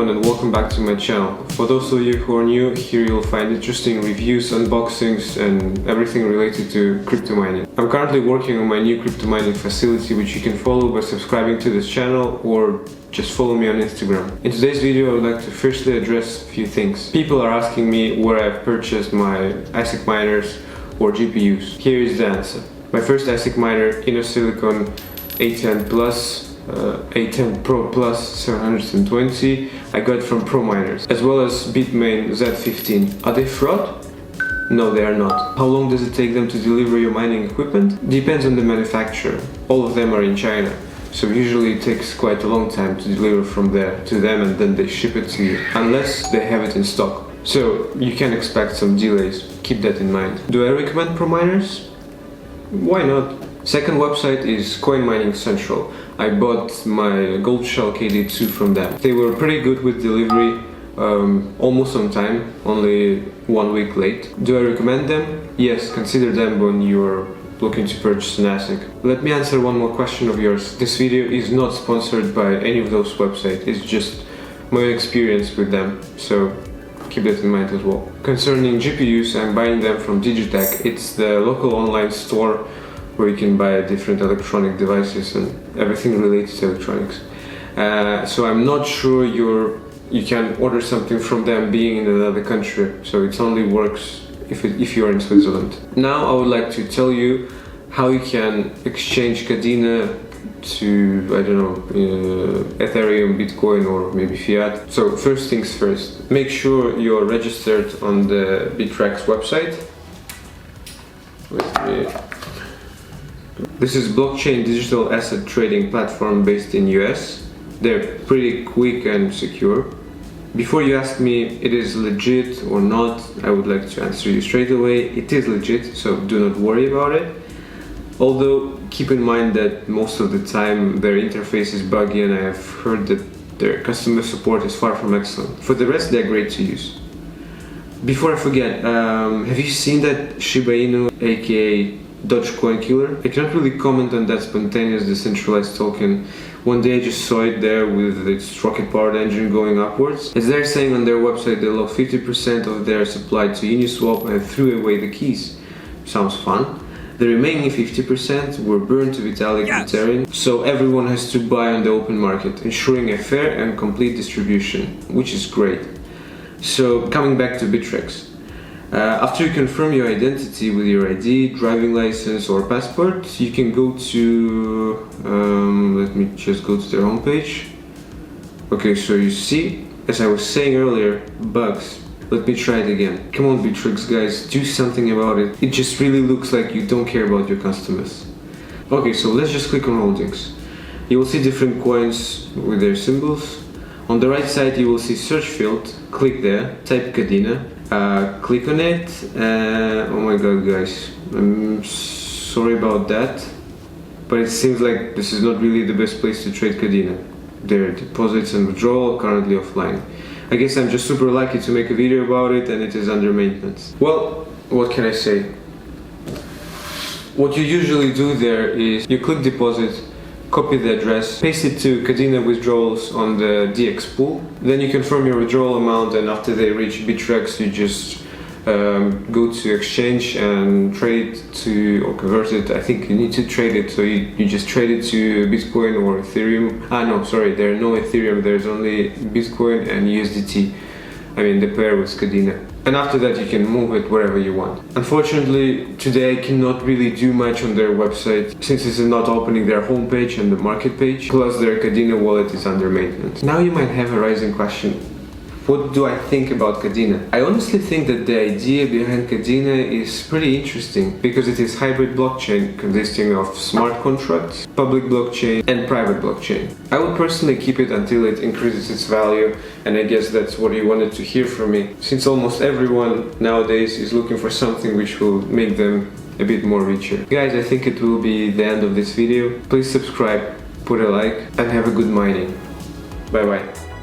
everyone and welcome back to my channel. For those of you who are new, here you'll find interesting reviews, unboxings and everything related to crypto mining. I'm currently working on my new crypto mining facility, which you can follow by subscribing to this channel or just follow me on Instagram. In today's video I would like to firstly address a few things. People are asking me where I've purchased my ASIC miners or GPUs. Here is the answer. My first ASIC miner, Silicon A10 Plus, A10 Pro Plus 720, I got from Pro Miners, as well as Bitmain Z15. Are they fraud? No, they are not. How long does it take them to deliver your mining equipment? Depends on the manufacturer. All of them are in China, so usually it takes quite a long time to deliver from there to them, and then they ship it to you, unless they have it in stock. So you can expect some delays. Keep that in mind. Do I recommend Pro Miners? Why not? Second website is Coin Mining Central. I bought my Gold Shell KD2 from them. They were pretty good with delivery, almost on time, only 1 week late. Do I recommend them? Yes, consider them when you're looking to purchase an ASIC. Let me answer one more question of yours. This video is not sponsored by any of those websites, it's just my experience with them, so keep that in mind as well. Concerning GPUs, I'm buying them from Digitech. It's the local online store where you can buy different electronic devices and everything related to electronics. So I'm not sure you can order something from them being in another country, so it only works if you're in Switzerland. Now I would like to tell you how you can exchange Kadena to, I don't know, Ethereum, Bitcoin or maybe fiat. So first things first, make sure you're registered on the BITTREX website. This is blockchain digital asset trading platform based in US. They're pretty quick and secure. Before you ask me it is legit or not, I would like to answer you straight away. It is legit, so do not worry about it. Although keep in mind that most of the time their interface is buggy and I have heard that their customer support is far from excellent. For the rest, they're great to use. Before I forget, have you seen that Shiba Inu, aka Dogecoin killer? I cannot really comment on that spontaneous decentralized token. One day I just saw it there with its rocket-powered engine going upwards. As they're saying on their website, they lost 50% of their supply to Uniswap and threw away the keys. Sounds fun. The remaining 50% were burned to Vitalik Buterin, so everyone has to buy on the open market, ensuring a fair and complete distribution, which is great. So coming back to BITTREX. After you confirm your identity with your ID, driving license or passport, you can go to, let me just go to their homepage. Okay, so you see, as I was saying earlier, bugs. Let me try it again. Come on BITTREX guys, do something about it. It just really looks like you don't care about your customers. Okay, so let's just click on holdings. You will see different coins with their symbols. On the right side you will see search field, click there, type Kadena. Click on it. Oh my god guys, I'm sorry about that, but it seems like this is not really the best place to trade Kadena. Their deposits and withdrawal currently offline. I guess I'm just super lucky to make a video about it and it is under maintenance. Well, what can I say? What you usually do there is you click deposit, copy the address, paste it to Kadena withdrawals on the DX pool. Then you confirm your withdrawal amount, and after they reach BITTREX, you just go to exchange and trade to, or convert it. I think you need to trade it, so you just trade it to Bitcoin or Ethereum. No, sorry, there are no Ethereum, there's only Bitcoin and USDT. I mean the pair with Kadena. And after that you can move it wherever you want. Unfortunately, today I cannot really do much on their website since this is not opening their homepage and the market page, plus their Kadena wallet is under maintenance. Now you might have a rising question. What do I think about Kadena? I honestly think that the idea behind Kadena is pretty interesting because it is hybrid blockchain consisting of smart contracts, public blockchain and private blockchain. I would personally keep it until it increases its value, and I guess that's what you wanted to hear from me, since almost everyone nowadays is looking for something which will make them a bit more richer. Guys, I think it will be the end of this video. Please subscribe, put a like and have a good mining. Bye bye.